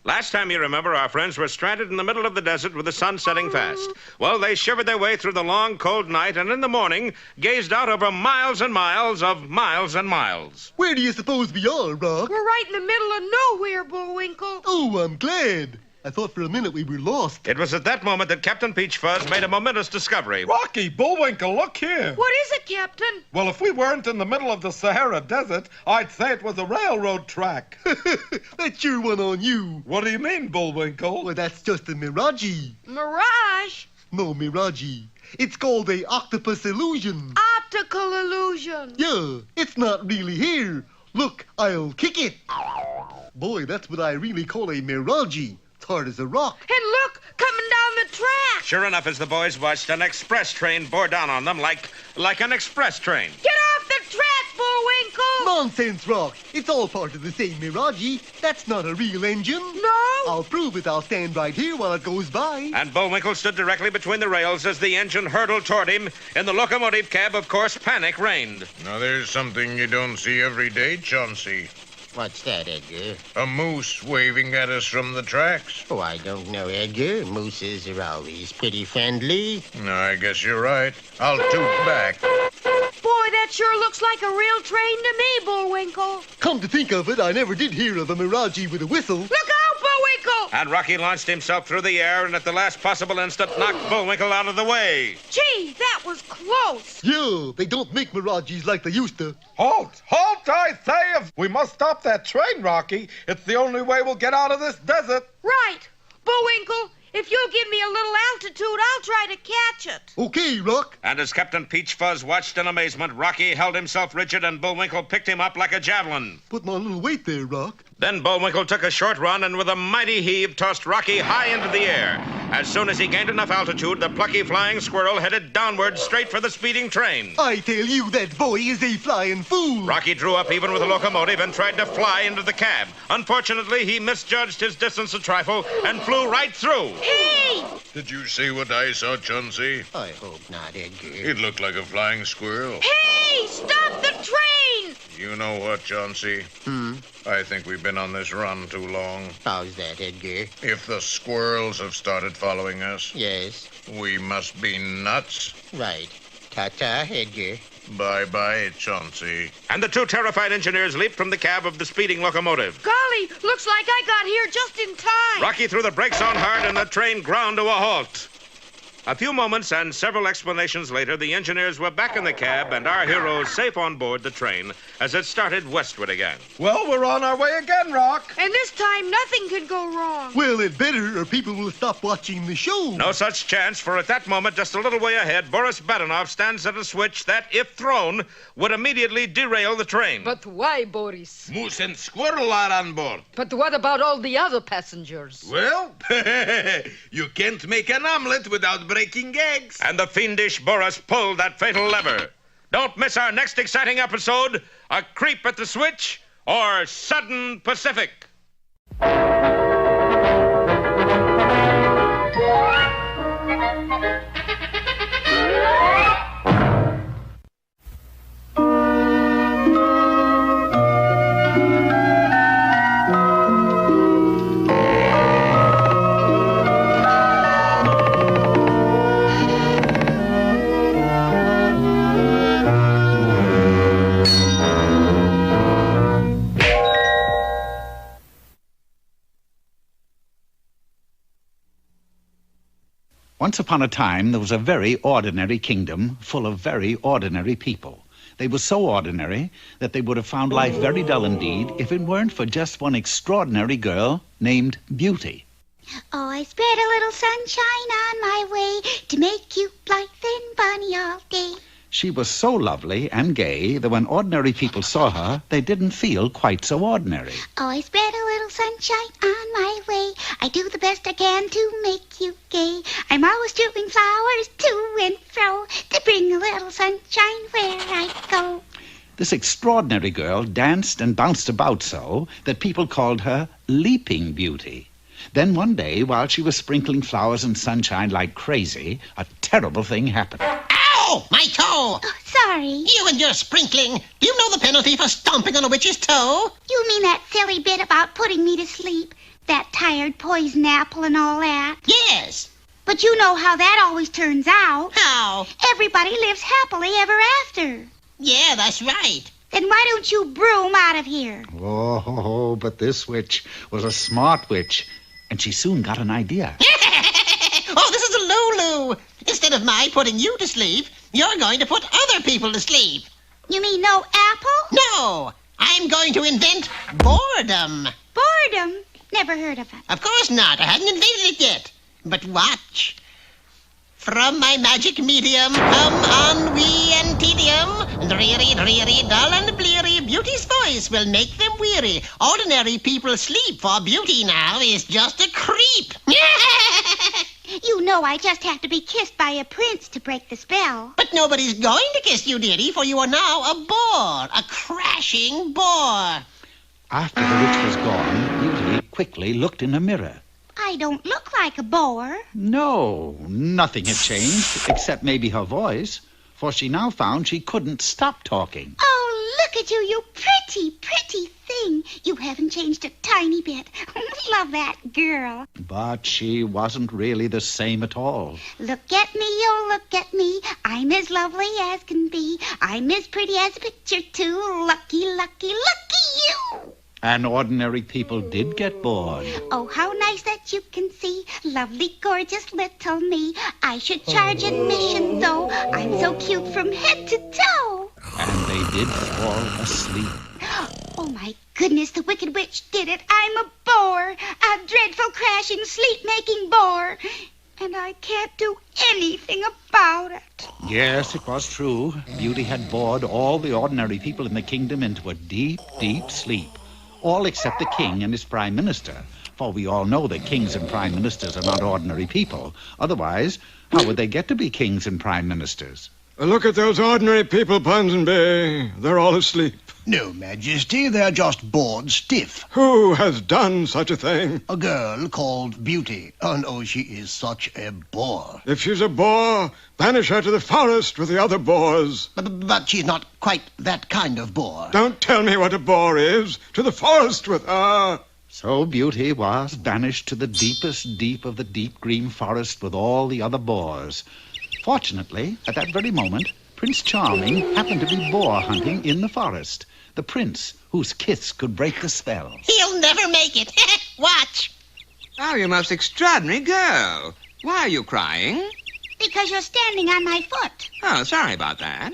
Last time you remember, our friends were stranded in the middle of the desert with the sun setting fast. Well, they shivered their way through the long, cold night, and in the morning gazed out over miles and miles of miles and miles. Where do you suppose we are, Rock? We're right in the middle of nowhere, Bullwinkle. Oh, I'm glad. I thought for a minute we were lost. It was at that moment that Captain Peach Fuzz made a momentous discovery. Rocky, Bullwinkle, look here. What is it, Captain? Well, if we weren't in the middle of the Sahara Desert, I'd say it was a railroad track. That's sure one on you. What do you mean, Bullwinkle? Well, that's just a mirage. Mirage? No, mirage. It's called a octopus illusion. Optical illusion. Yeah, it's not really here. Look, I'll kick it. Boy, that's what I really call a mirage. Hard as a rock. And look, coming down the track. Sure enough, as the boys watched, an express train bore down on them like an express train. Get off the track, Bullwinkle. Nonsense, Rock. It's all part of the same mirage. That's not a real engine. No? I'll prove it. I'll stand right here while it goes by. And Bullwinkle stood directly between the rails as the engine hurtled toward him. In the locomotive cab, of course, panic reigned. Now, there's something you don't see every day, Chauncey. What's that, Edgar? A moose waving at us from the tracks. Oh, I don't know, Edgar. Mooses are always pretty friendly. No, I guess you're right. I'll toot back. Boy, that sure looks like a real train to me, Bullwinkle. Come to think of it, I never did hear of a mirage with a whistle. Look out, Bullwinkle! And Rocky launched himself through the air and at the last possible instant knocked Bullwinkle out of the way. Gee, that was close. Yeah, they don't make mirages like they used to. Halt! Halt, I say! We must stop that train, Rocky. It's the only way we'll get out of this desert. Right. Bullwinkle, if you'll give me a little altitude, I'll try to catch it. Okay, Rock. And as Captain Peach Fuzz watched in amazement, Rocky held himself rigid and Bullwinkle picked him up like a javelin. Putting on a little weight there, Rock. Then Bullwinkle took a short run and with a mighty heave tossed Rocky high into the air. As soon as he gained enough altitude, the plucky flying squirrel headed downward straight for the speeding train. I tell you, that boy is a flying fool. Rocky drew up even with the locomotive and tried to fly into the cab. Unfortunately, he misjudged his distance a trifle and flew right through. Hey! Did you see what I saw, Chauncey? I hope not, Edgar. It looked like a flying squirrel. Hey! Stop the train! You know what, Chauncey? I think we've been on this run too long. How's that, Edgar? If the squirrels have started following us, Yes. we must be nuts. Right. Ta-ta, Edgar. Bye-bye, Chauncey. And the two terrified engineers leaped from the cab of the speeding locomotive. Golly, looks like I got here just in time. Rocky threw the brakes on hard and the train ground to a halt. A few moments and several explanations later, the engineers were back in the cab and our heroes safe on board the train as it started westward again. Well, we're on our way again, Rock. And this time, nothing could go wrong. Well, it better, or people will stop watching the show. No such chance, for at that moment, just a little way ahead, Boris Badenov stands at a switch that, if thrown, would immediately derail the train. But why, Boris? Moose and squirrel are on board. But what about all the other passengers? Well, you can't make an omelet without breaking eggs. And the fiendish Boris pulled that fatal lever. Don't miss our next exciting episode, A Creep at the Switch or Sudden Pacific. Once upon a time, there was a very ordinary kingdom full of very ordinary people. They were so ordinary that they would have found life very dull indeed if it weren't for just one extraordinary girl named Beauty. Oh, I spread a little sunshine on my way to make you blithe and bonny all day. She was so lovely and gay that when ordinary people saw her, they didn't feel quite so ordinary. Oh, I spread a little sunshine on my way. I do the best I can to make you gay. I'm always strewing flowers to and fro to bring a little sunshine where I go. This extraordinary girl danced and bounced about so that people called her Leaping Beauty. Then one day, while she was sprinkling flowers and sunshine like crazy, a terrible thing happened. Ow! My toe! Oh, sorry. You and your sprinkling. Do you know the penalty for stomping on a witch's toe? You mean that silly bit about putting me to sleep? That tired poison apple and all that? Yes. But you know how that always turns out. How? Everybody lives happily ever after. Yeah, that's right. Then why don't you broom out of here? Oh, but this witch was a smart witch, and she soon got an idea. Oh, this is a Lulu. Instead of my putting you to sleep, you're going to put other people to sleep. You mean no apple? No, I'm going to invent boredom. Boredom? Never heard of it. Of course not. I hadn't invented it yet. But watch. From my magic medium come ennui and tedium. Dreary, dreary, dull and bleary. Beauty's voice will make them weary. Ordinary people sleep, for beauty now is just a creep. You know I just have to be kissed by a prince to break the spell. But nobody's going to kiss you, dearie, for you are now a bore. A crashing bore. After the witch was gone, Beauty quickly looked in a mirror. I don't look like a bore. No, nothing had changed, except maybe her voice, for she now found she couldn't stop talking. Oh, look at you, you pretty, pretty thing. You haven't changed a tiny bit. Love that girl. But she wasn't really the same at all. Look at me, oh, look at me. I'm as lovely as can be. I'm as pretty as a picture, too. Lucky, lucky, lucky you. And ordinary people did get bored. Oh, how nice that you can see. Lovely, gorgeous little me. I should charge admission, though. I'm so cute from head to toe. And they did fall asleep. Oh, my goodness, the Wicked Witch did it. I'm a bore. A dreadful, crashing, sleep-making bore. And I can't do anything about it. Yes, it was true. Beauty had bored all the ordinary people in the kingdom into a deep, deep sleep. All except the king and his prime minister. For we all know that kings and prime ministers are not ordinary people. Otherwise, how would they get to be kings and prime ministers? Look at those ordinary people, Ponsonby. They're all asleep. No, Majesty, they're just bored stiff. Who has done such a thing? A girl called Beauty. And oh, she is such a bore. If she's a bore, banish her to the forest with the other boars. But she's not quite that kind of bore. Don't tell me what a bore is. To the forest with her. So Beauty was banished to the deepest deep of the deep green forest with all the other boars. Fortunately, at that very moment, Prince Charming happened to be boar hunting in the forest. The prince whose kiss could break the spell. He'll never make it. Watch. Oh, you most extraordinary girl. Why are you crying? Because you're standing on my foot. Oh, sorry about that.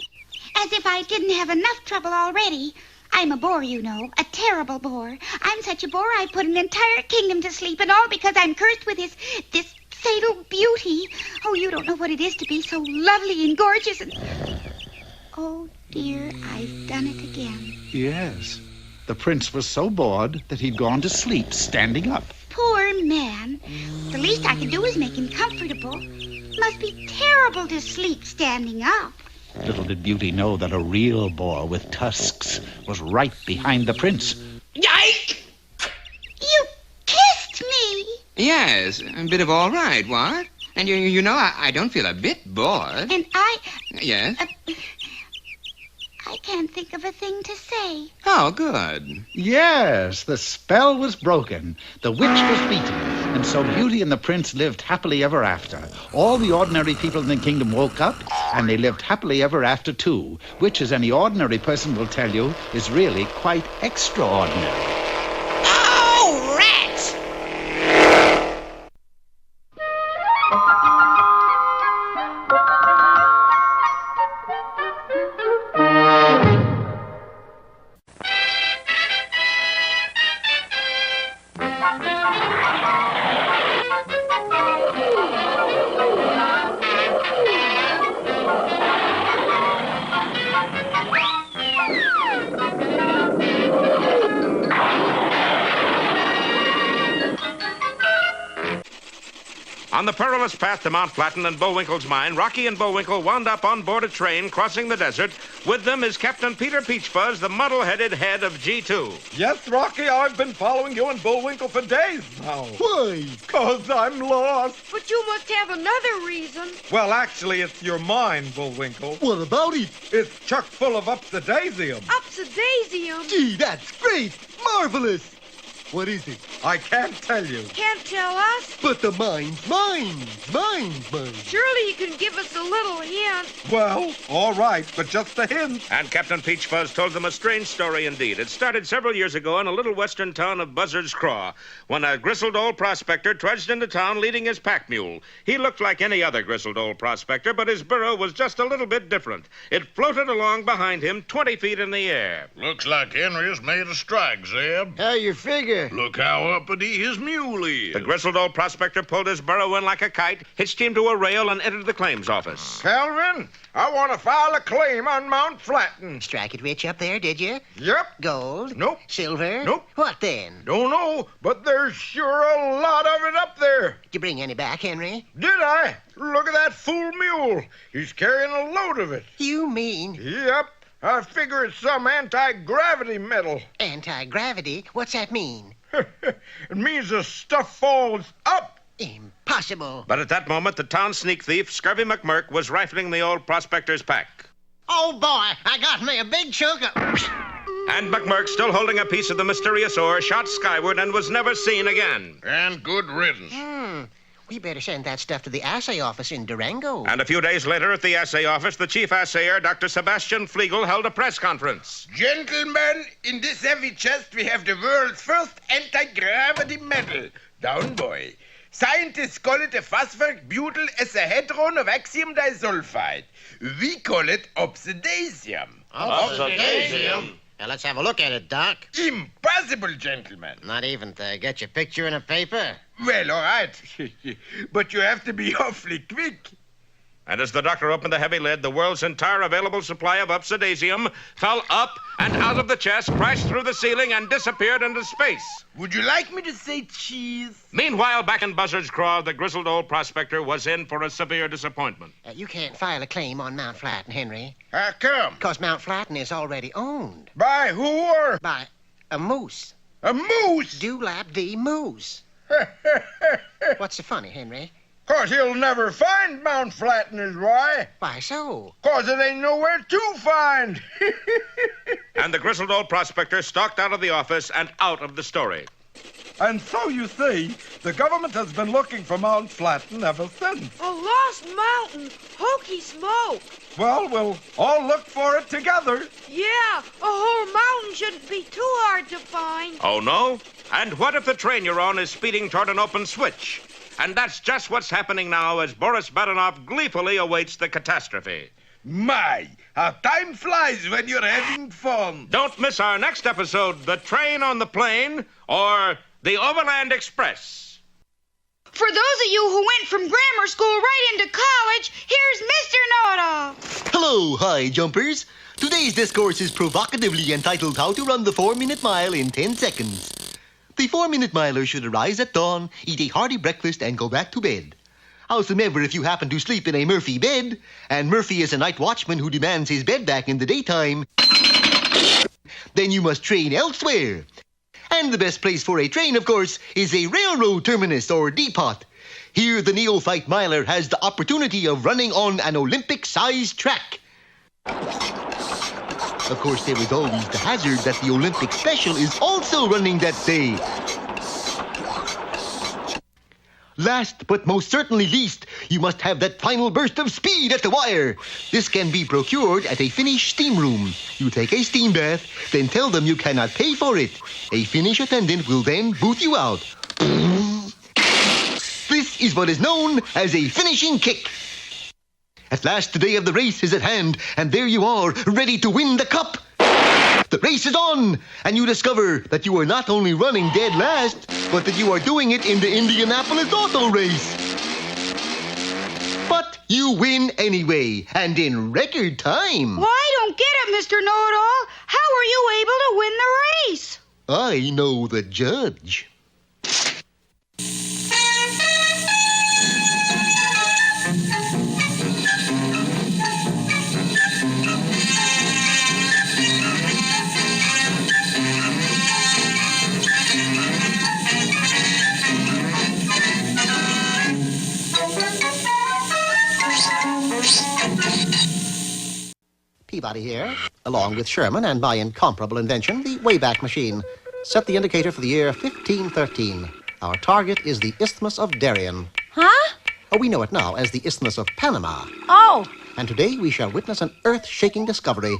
As if I didn't have enough trouble already. I'm a bore, you know. A terrible bore. I'm such a bore I put an entire kingdom to sleep, and all because I'm cursed with this fatal beauty. Oh, you don't know what it is to be so lovely and gorgeous and... Oh, dear, I've done it again. Yes. The prince was so bored that he'd gone to sleep standing up. Poor man. The least I can do is make him comfortable. Must be terrible to sleep standing up. Little did Beauty know that a real boar with tusks was right behind the prince. Yike! You kissed me. Yes, a bit of all right, what? And you know, I don't feel a bit bored. And Yes? I can't think of a thing to say. Oh, good. Yes, the spell was broken. The witch was beaten. And so Beauty and the prince lived happily ever after. All the ordinary people in the kingdom woke up, and they lived happily ever after, too. Which, as any ordinary person will tell you, is really quite extraordinary. Oh, rats! On the perilous path to Mount Flatten and Bullwinkle's mine, Rocky and Bullwinkle wound up on board a train crossing the desert. With them is Captain Peter Peachfuzz, the muddle-headed head of G2. Yes, Rocky, I've been following you and Bullwinkle for days now. Why? 'Cause I'm lost. But you must have another reason. Well, actually, it's your mind, Bullwinkle. What about it? It's chock full of Upsidaisium. Upsidaisium? Gee, that's great! Marvelous! What is it? I can't tell you. Can't tell us? But the mine's mine. Mine. Surely you can give us a little hint. Well, all right, but just a hint. And Captain Peachfuzz told them a strange story indeed. It started several years ago in a little western town of Buzzard's Craw, when a grizzled old prospector trudged into town leading his pack mule. He looked like any other grizzled old prospector, but his burro was just a little bit different. It floated along behind him 20 feet in the air. Looks like Henry's made a strike, Zeb. How you figure? Look how uppity his mule is. The grizzled old prospector pulled his burro in like a kite, hitched him to a rail, and entered the claims office. Calvin, I want to file a claim on Mount Flatten. Strike it rich up there, did you? Yep. Gold? Nope. Silver? Nope. What then? Don't know, but there's sure a lot of it up there. Did you bring any back, Henry? Did I? Look at that fool mule. He's carrying a load of it. You mean? Yep. I figure it's some anti-gravity metal. Anti-gravity? What's that mean? It means the stuff falls up. Impossible. But at that moment, the town sneak thief, Scurvy McMurk, was rifling the old prospector's pack. Oh, boy, I got me a big chunk of... And McMurk, still holding a piece of the mysterious ore, shot skyward and was never seen again. And good riddance. We better send that stuff to the assay office in Durango. And a few days later at the assay office, the chief assayer, Dr. Sebastian Flegel, held a press conference. Gentlemen, in this heavy chest we have the world's first anti-gravity metal. Down, boy. Scientists call it a phosphoric butyl ecahedron of axium disulfide. We call it Upsidaisium. Upsidaisium? Now, let's have a look at it, Doc. Impossible, gentlemen. Not even to get your picture in a paper? Well, all right. But you have to be awfully quick. And as the doctor opened the heavy lid, the world's entire available supply of Upsidaisium fell up and out of the chest, crashed through the ceiling, and disappeared into space. Would you like me to say cheese? Meanwhile, back in Buzzard's Craw, the grizzled old prospector was in for a severe disappointment. You can't file a claim on Mount Flatten, Henry. How come? Because Mount Flatten is already owned. By who or? By a moose. A moose? Dewlap the moose. What's so funny, Henry? 'Cause he'll never find Mount Flatten, is why. Why so? 'Cause it ain't nowhere to find. And the grizzled old prospector stalked out of the office and out of the story. And so you see, the government has been looking for Mount Flatten ever since. A lost mountain. Hokey smoke. Well, we'll all look for it together. Yeah, a whole mountain shouldn't be too hard to find. Oh, no? And what if the train you're on is speeding toward an open switch? And that's just what's happening now as Boris Badenov gleefully awaits the catastrophe. My, how time flies when you're having fun. Don't miss our next episode, The Train on the Plain, or The Overland Express. For those of you who went from grammar school right into college, here's Mr. Know-It-All. Hello, hi, jumpers. Today's discourse is provocatively entitled How to Run the 4-Minute Mile in 10 Seconds. The 4-minute miler should arise at dawn, eat a hearty breakfast, and go back to bed. Howsoever, if you happen to sleep in a Murphy bed, and Murphy is a night watchman who demands his bed back in the daytime, then you must train elsewhere. And the best place for a train, of course, is a railroad terminus or depot. Here, the neophyte miler has the opportunity of running on an Olympic-sized track. Of course, there is always the hazard that the Olympic special is also running that day. Last but most certainly least, you must have that final burst of speed at the wire. This can be procured at a Finnish steam room. You take a steam bath, then tell them you cannot pay for it. A Finnish attendant will then boot you out. This is what is known as a finishing kick. At last, the day of the race is at hand, and there you are, ready to win the cup. The race is on, and you discover that you are not only running dead last, but that you are doing it in the Indianapolis auto race. But you win anyway, and in record time. Well, I don't get it, Mr. Know-It-All. How were you able to win the race? I know the judge. Peabody here, along with Sherman and my incomparable invention, the Wayback Machine. Set the indicator for the year 1513. Our target is the Isthmus of Darien. Huh? Oh, we know it now as the Isthmus of Panama. Oh, And today we shall witness an earth-shaking discovery.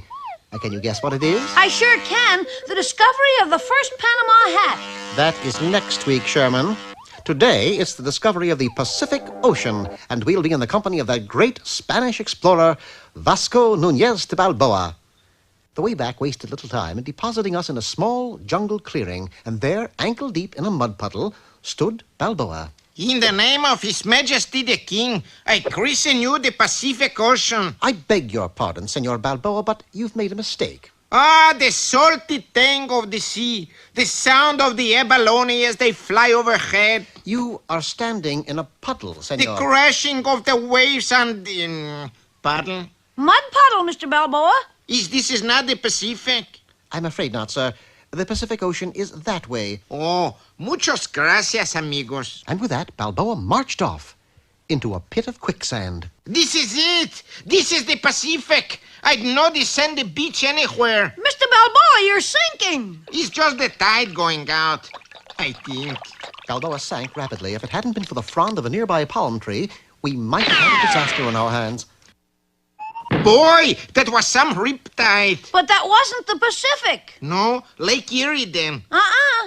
Can you guess what it is? I sure can. The discovery of the first Panama hat. That is next week, Sherman. Today, it's the discovery of the Pacific Ocean, and we'll be in the company of that great Spanish explorer, Vasco Núñez de Balboa. The Wayback wasted little time in depositing us in a small jungle clearing, and there, ankle-deep in a mud puddle, stood Balboa. In the name of His Majesty the King, I christen you the Pacific Ocean. I beg your pardon, Senor Balboa, but you've made a mistake. Ah, the salty tang of the sea, the sound of the abalone as they fly overhead. You are standing in a puddle, Senor. The crashing of the waves on the... Pardon? Mud puddle, Mr. Balboa. This is not the Pacific? I'm afraid not, sir. The Pacific Ocean is that way. Oh, muchas gracias, amigos. And with that, Balboa marched off into a pit of quicksand. This is it. This is the Pacific. I'd not descend the beach anywhere. Mr. Balboa, you're sinking. It's just the tide going out, I think. Balboa sank rapidly. If it hadn't been for the frond of a nearby palm tree, we might have had a disaster on our hands. Boy, that was some riptide. But that wasn't the Pacific. No, Lake Erie then.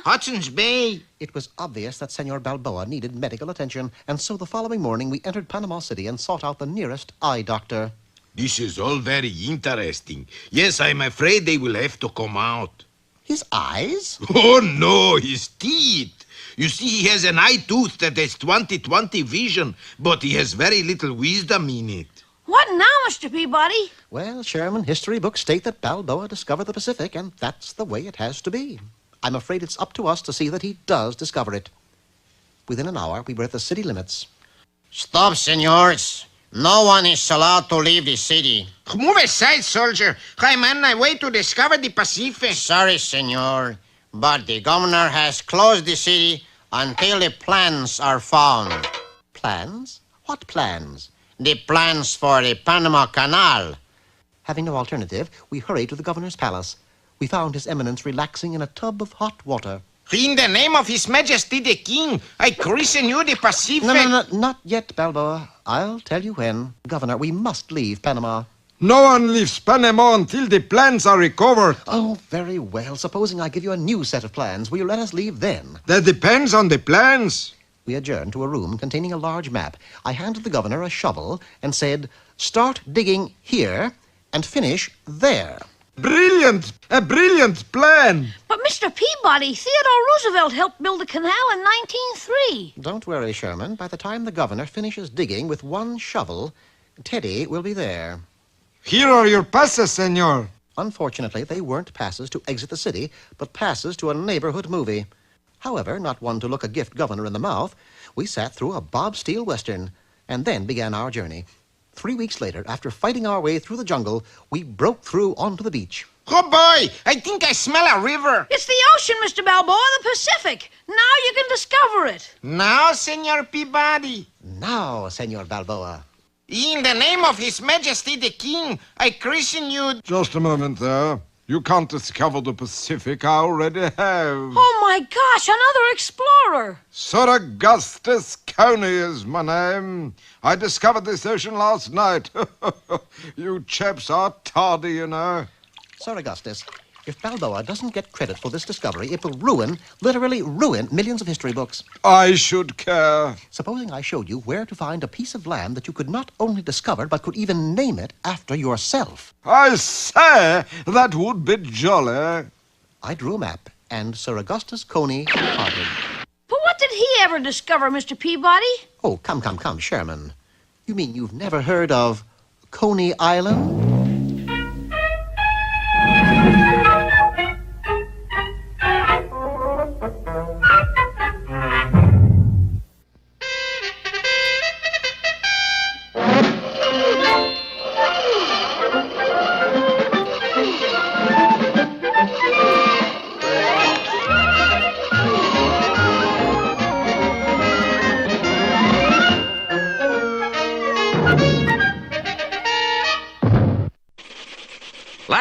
Hudson's Bay. It was obvious that Senor Balboa needed medical attention, and so the following morning we entered Panama City and sought out the nearest eye doctor. This is all very interesting. Yes, I'm afraid they will have to come out. His eyes? Oh, no, his teeth. You see, he has an eye tooth that has 20/20 vision, but he has very little wisdom in it. What now, Mr. Peabody? Well, Sherman, history books state that Balboa discovered the Pacific, and that's the way it has to be. I'm afraid it's up to us to see that he does discover it. Within an hour, we were at the city limits. Stop, senors. No one is allowed to leave the city. Move aside, soldier. I'm on my way to discover the Pacific. Sorry, senor, but the governor has closed the city until the plans are found. Plans? What plans? The plans for the Panama Canal. Having no alternative, we hurried to the governor's palace. We found His Eminence relaxing in a tub of hot water. In the name of His Majesty the King, I christen you the Pacific. No, not yet, Balboa. I'll tell you when. Governor, we must leave Panama. No one leaves Panama until the plans are recovered. Oh, very well. Supposing I give you a new set of plans, will you let us leave then? That depends on the plans. We adjourned to a room containing a large map. I handed the governor a shovel and said, "Start digging here and finish there." Brilliant! A brilliant plan! But Mr. Peabody, Theodore Roosevelt helped build the canal in 1903. Don't worry, Sherman. By the time the governor finishes digging with one shovel, Teddy will be there. Here are your passes, senor. Unfortunately, they weren't passes to exit the city, but passes to a neighborhood movie. However, not one to look a gift governor in the mouth, we sat through a Bob Steele Western, and then began our journey. 3 weeks later, after fighting our way through the jungle, we broke through onto the beach. Oh, boy, I think I smell a river. It's the ocean, Mr. Balboa, the Pacific. Now you can discover it. Now, Senor Peabody. Now, Senor Balboa. In the name of His Majesty the King, I christen you... Just a moment there. You can't discover the Pacific. I already have. Oh, my gosh, another explorer. Sir Augustus Coney is my name. I discovered this ocean last night. You chaps are tardy, you know. Sir Augustus, if Balboa doesn't get credit for this discovery, it will ruin, literally ruin, millions of history books. I should care. Supposing I showed you where to find a piece of land that you could not only discover, but could even name it after yourself. I say, that would be jolly. I drew a map, and Sir Augustus Coney departed. But what did he ever discover, Mr. Peabody? Oh, come, Sherman. You mean you've never heard of Coney Island?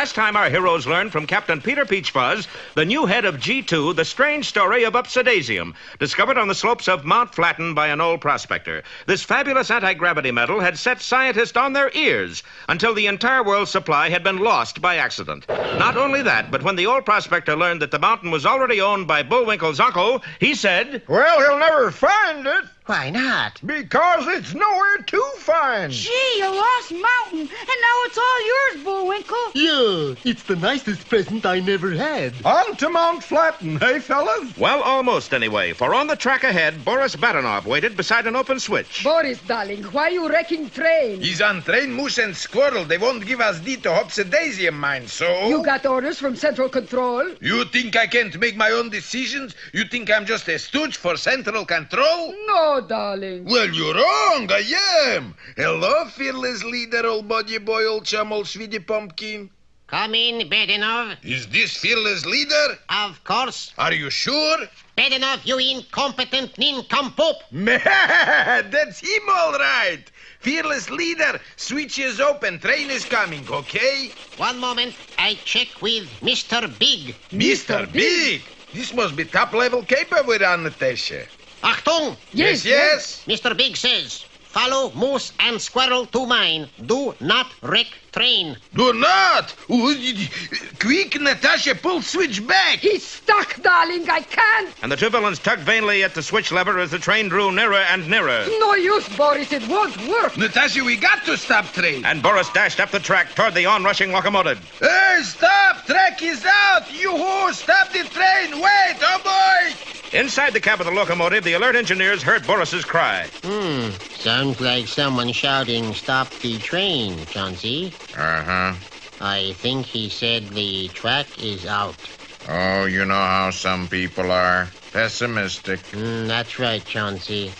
last time our heroes learned from Captain Peter Peachfuzz, the new head of G2, the strange story of Upsidaisium, discovered on the slopes of Mount Flatten by an old prospector. This fabulous anti-gravity metal had set scientists on their ears until the entire world's supply had been lost by accident. Not only that, but when the old prospector learned that the mountain was already owned by Bullwinkle's uncle, he said, Well, he'll never find it. Why not? Because it's nowhere to find. Gee, a lost mountain, and now it's all yours, Bullwinkle. Yeah, it's the nicest present I never had. On to Mount Flatten, hey, fellas? Well, almost anyway, for on the track ahead, Boris Badenov waited beside an open switch. Boris, darling, why you wrecking train? He's on train Moose and Squirrel. They won't give us D to Upsidaisium mine, so... You got orders from Central Control? You think I can't make my own decisions? You think I'm just a stooge for Central Control? No, darling. Well, you're wrong. I am. Hello, fearless leader, old body boy, old chum, old sweetie pumpkin. Come in, Badenov. Is this fearless leader? Of course. Are you sure? Badenov, you incompetent nincompoop. Man, that's him all right. Fearless leader, switch is open, train is coming, okay? One moment, I check with Mr. Big. Mr. Big? This must be top-level caper we're on, Natasha. Achtung! Yes. Mr. Big says, follow Moose and Squirrel to mine. Do not wreck train. Do not! Quick, Natasha, pull switch back. He's stuck, darling. I can't. And the two villains tugged vainly at the switch lever as the train drew nearer and nearer. No use, Boris. It won't work. Natasha, we got to stop train. And Boris dashed up the track toward the onrushing locomotive. Hey, stop! Track is out! Yoo-hoo! Stop the train! Wait! Oh, boy! Inside the cab of the locomotive, the alert engineers heard Boris's cry. Sounds like someone shouting, stop the train, Chauncey. Uh-huh. I think he said the track is out. Oh, you know how some people are. Pessimistic. That's right, Chauncey.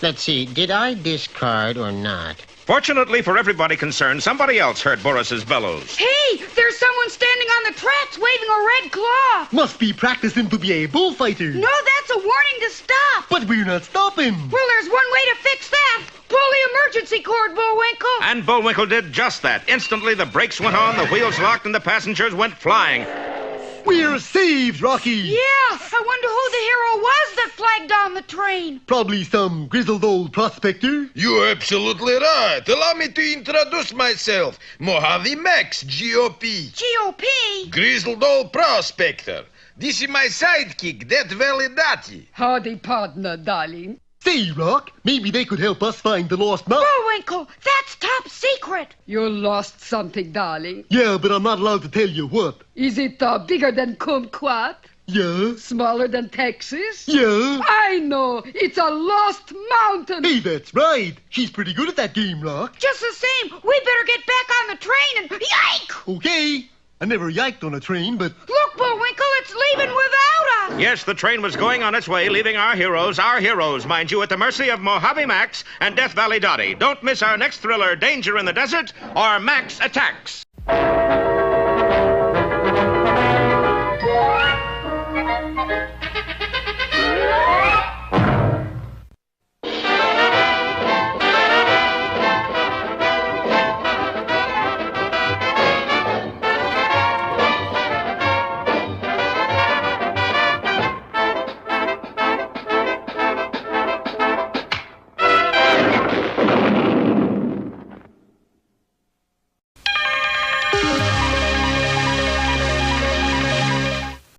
Let's see, did I discard or not? Fortunately for everybody concerned, somebody else heard Boris's bellows. Hey, there's someone standing on the tracks waving a red claw. Must be practicing to be a bullfighter. No, that's a warning to stop. But we're not stopping. Well, there's one way to fix that. Pull the emergency cord, Bullwinkle. And Bullwinkle did just that. Instantly, the brakes went on, the wheels locked, and the passengers went flying. We're saved, Rocky. Yeah, I wonder who the hero was that flagged on the train. Probably some grizzled old prospector. You're absolutely right. Allow me to introduce myself. Mojave Max, GOP. GOP? Grizzled old prospector. This is my sidekick, that Validati. Howdy, partner, darling. Say, Rock, maybe they could help us find the lost mountain. Bullwinkle, that's top secret. You lost something, darling. Yeah, but I'm not allowed to tell you what. Is it bigger than Kumquat? Yeah. Smaller than Texas? Yeah. I know. It's a lost mountain. Hey, that's right. She's pretty good at that game, Rock. Just the same, we better get back on the train and yike! Okay. I never yiked on a train, but... Look, Bullwinkle, it's leaving without us. Yes, the train was going on its way, leaving our heroes, mind you, at the mercy of Mojave Max and Death Valley Dottie. Don't miss our next thriller, Danger in the Desert, or Max Attacks.